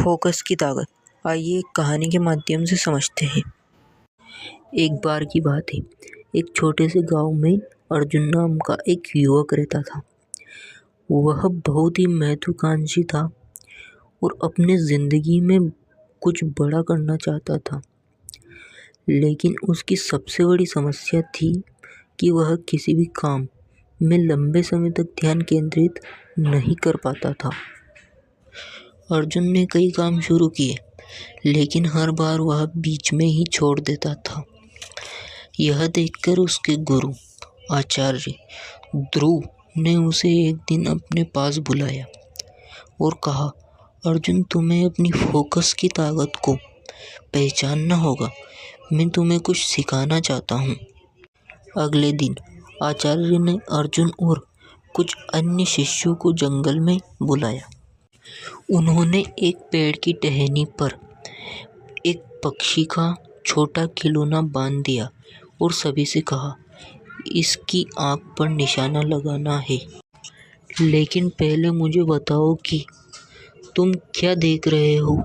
Focus की ताकत। आइए एक कहानी के माध्यम से समझते हैं। एक बार की बात है, एक छोटे से गांव में अर्जुन नाम का एक युवक रहता था। वह बहुत ही महत्वाकांक्षी था और अपने जिंदगी में कुछ बड़ा करना चाहता था। लेकिन उसकी सबसे बड़ी समस्या थी कि वह किसी भी काम में लंबे समय तक ध्यान केंद्रित नहीं कर पाता था। अर्जुन ने कई काम शुरू किए, लेकिन हर बार वह बीच में ही छोड़ देता था। यह देखकर उसके गुरु आचार्य ध्रुव ने उसे एक दिन अपने पास बुलाया और कहा, अर्जुन, तुम्हें अपनी फोकस की ताकत को पहचानना होगा। मैं तुम्हें कुछ सिखाना चाहता हूँ। अगले दिन आचार्य ने अर्जुन और कुछ अन्य शिष्यों को जंगल में बुलाया। उन्होंने एक पेड़ की टहनी पर एक पक्षी का छोटा खिलौना बांध दिया और सभी से कहा, इसकी आंख पर निशाना लगाना है। लेकिन पहले मुझे बताओ कि तुम क्या देख रहे हो।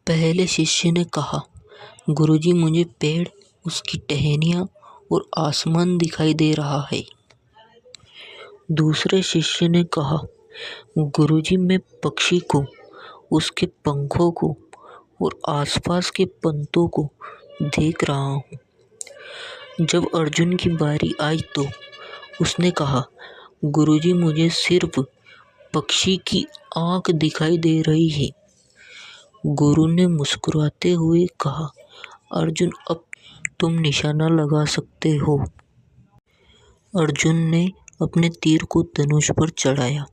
पहले शिष्य ने कहा, गुरुजी, मुझे पेड़, उसकी टहनियाँ और आसमान दिखाई दे रहा है। दूसरे शिष्य ने कहा, गुरुजी, मैं पक्षी को, उसके पंखों को और आसपास के पंतों को देख रहा हूँ। जब अर्जुन की बारी आई तो उसने कहा, गुरुजी, मुझे सिर्फ पक्षी की आंख दिखाई दे रही है। गुरु ने मुस्कुराते हुए कहा, अर्जुन, अब तुम निशाना लगा सकते हो। अर्जुन ने अपने तीर को धनुष पर चढ़ाया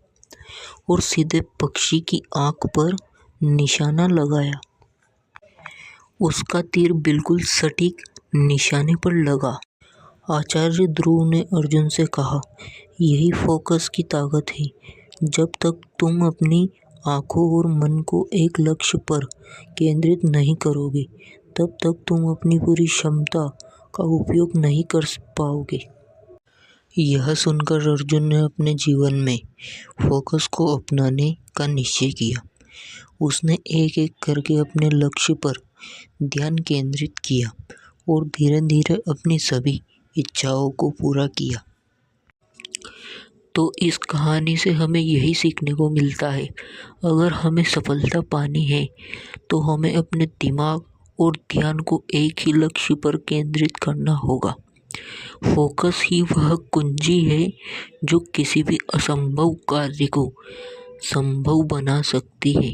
और सीधे पक्षी की आंख पर निशाना लगाया। उसका तीर बिल्कुल सटीक निशाने पर लगा। आचार्य ध्रुव ने अर्जुन से कहा, यही फोकस की ताकत है। जब तक तुम अपनी आंखों और मन को एक लक्ष्य पर केंद्रित नहीं करोगे, तब तक तुम अपनी पूरी क्षमता का उपयोग नहीं कर पाओगे। यह सुनकर अर्जुन ने अपने जीवन में फोकस को अपनाने का निश्चय किया। उसने एक एक करके अपने लक्ष्य पर ध्यान केंद्रित किया और धीरे धीरे अपनी सभी इच्छाओं को पूरा किया। तो इस कहानी से हमें यही सीखने को मिलता है, अगर हमें सफलता पानी है तो हमें अपने दिमाग और ध्यान को एक ही लक्ष्य पर केंद्रित करना होगा। फोकस ही वह कुंजी है जो किसी भी असंभव कार्य को संभव बना सकती है।